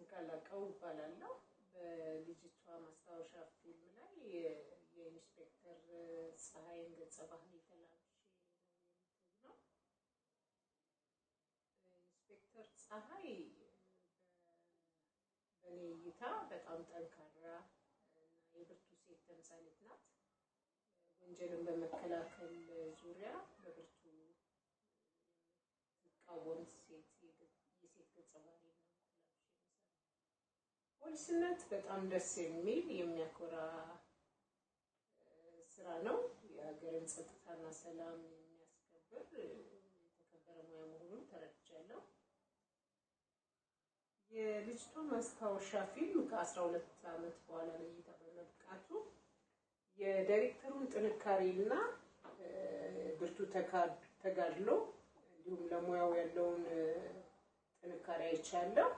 ይዝቃላቀው ይባላልው በልጅቷ ማስታወሻ ፊልም ላይ የኢንስፔክተር ፀሐይን ገጸ ባህሪ ተላብሼ ነው። ኢንስፔክተር ፀሐይ በኔ እይታ በጣም ጠንካራ እና የብርቱ ሴት ተምሳሌት ናት። ወንጀልን በመከላከል ዙሪያ በብርቱ ተቃወም ሴት የሴት ገጸ ባህሪ ነው ተላብሼ ነው። ፖሊስነት በጣም ደስ የሚል የሚያኮራ ስራ ነው። የሀገርን ጸጥታና ሰላም የሚያስከብር የተከበረ ሙያ መሆኑን ተረድቻለሁ። የልጅቷ ማስታወሻ ፊልም ከ12 አመት በኋላ ለእይታ በመብቃቱ የዳይሬክተሩን ጥንካሬና ብርቱ ተጋድሎ እንዲሁም ለሙያው ያለውን ጥንካሬ አይቻለሁ።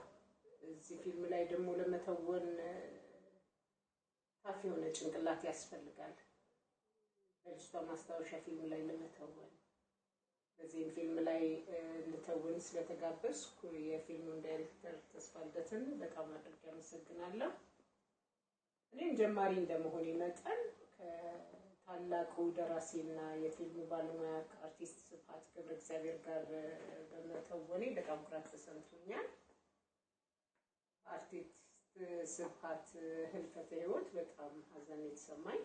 እዚህ ፊልም ላይ ደግሞ ለመተወን ታፍ የሆነ ጭንቅላት ያስፈልጋል። በልጅቷ ማስታወሻ ፊልም ላይ ለመተወን በዚህ ፊልም ላይ ልተውን ስለተጋበዝኩ የፊልሙን ዳይሬክተር ተስፋልደትን በጣም አድርጌ አመሰግናለሁ። እኔም ጀማሪ እንደመሆኔ መጠን ከታላቁ ደራሲና የፊልሙ ባለሙያ አርቲስት ስብሐት ገብረእግዚአብሔር ጋር በመተወኔ በጣም ኩራት ተሰምቶኛል። አርቲስት ስብሐት ህልፈተ ህይወት በጣም ሀዘን የተሰማኝ።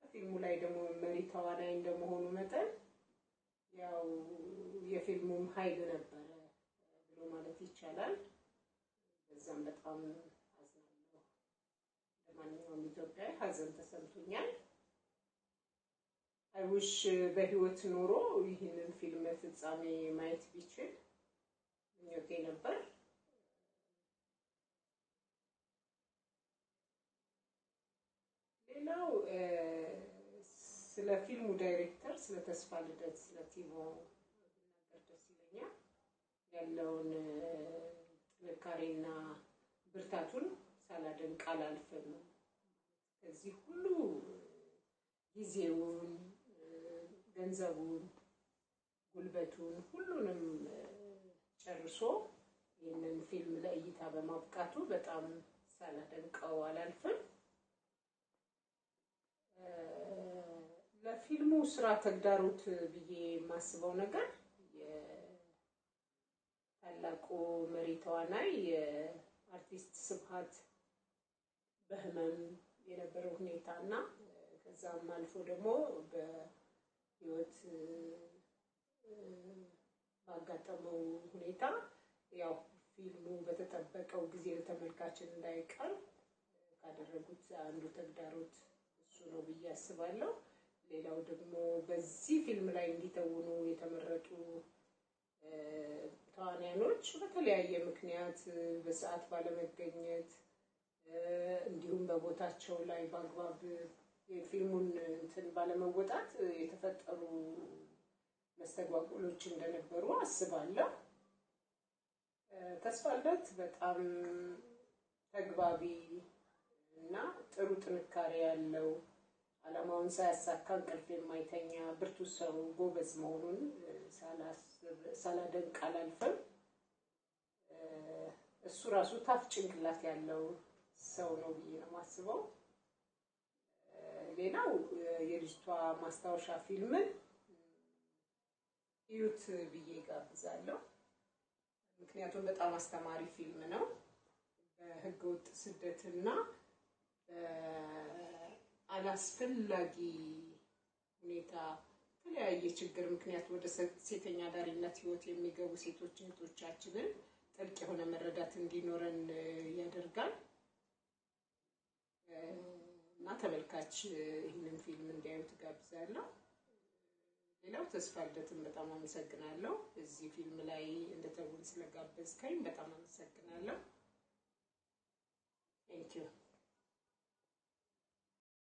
ፊልሙ ላይ ደግሞ መሪ ተዋናይ እንደመሆኑ መጠን ያው የፊልሙም ኃይል ነበር ብሎ ማለት ይቻላል። በዛም በጣም አዝናለሁ። ለማንኛውም ኢትዮጵያዊ ሀዘን ተሰምቶኛል። አይውሽ በህይወት ኖሮ ይህንን ፊልም ፍጻሜ ማየት ቢችል ምኞቴ ነበር። ሌላው ስለ ፊልሙ ዳይሬክተር ስለ ተስፋልደት ስለ ቲሞ ብናገር ደስ ይለኛል። ያለውን ጥንካሬና ብርታቱን ሳላደንቅ አላልፍም። ከዚህ ሁሉ ጊዜውን ገንዘቡን ጉልበቱን ሁሉንም ጨርሶ ይህንን ፊልም ለእይታ በማብቃቱ በጣም ሳላደንቀው አላልፍም። ለፊልሙ ስራ ተግዳሮት ብዬ የማስበው ነገር የታላቁ መሪ ተዋናይ የአርቲስት ስብሐት በህመም የነበረው ሁኔታና ከዛም አልፎ ደግሞ በህይወት ባጋጠመው ሁኔታ ያው ፊልሙ በተጠበቀው ጊዜ ለተመልካችን እንዳይቀር ካደረጉት አንዱ ተግዳሮት እሱ ነው ብዬ አስባለሁ። ሌላው ደግሞ በዚህ ፊልም ላይ እንዲተውኑ የተመረጡ ተዋናዮች በተለያየ ምክንያት በሰዓት ባለመገኘት እንዲሁም በቦታቸው ላይ በአግባብ የፊልሙን እንትን ባለመወጣት የተፈጠሩ መስተጓጎሎች እንደነበሩ አስባለሁ። ተስፋልደት በጣም ተግባቢ እና ጥሩ ጥንካሬ ያለው አላማውን ሳያሳካ እንቅልፍ የማይተኛ ብርቱ ሰው ጎበዝ መሆኑን ሳላደንቅ አላልፍም። እሱ ራሱ ታፍ ጭንቅላት ያለው ሰው ነው ብዬ ነው የማስበው። ሌላው የልጅቷ ማስታወሻ ፊልምን እዩት ብዬ ጋብዛለሁ። ምክንያቱም በጣም አስተማሪ ፊልም ነው። በህገወጥ ስደትና አላስፈላጊ ሁኔታ የተለያየ ችግር ምክንያት ወደ ሴተኛ ዳሪነት ህይወት የሚገቡ ሴቶች እህቶቻችንን ጥልቅ የሆነ መረዳት እንዲኖረን ያደርጋል። እና ተመልካች ይህንን ፊልም እንዲያዩት ጋብዛለሁ። ሌላው ተስፋልደትን በጣም አመሰግናለሁ። እዚህ ፊልም ላይ እንደተውን ስለጋበዝከኝ በጣም አመሰግናለሁ። Thank you.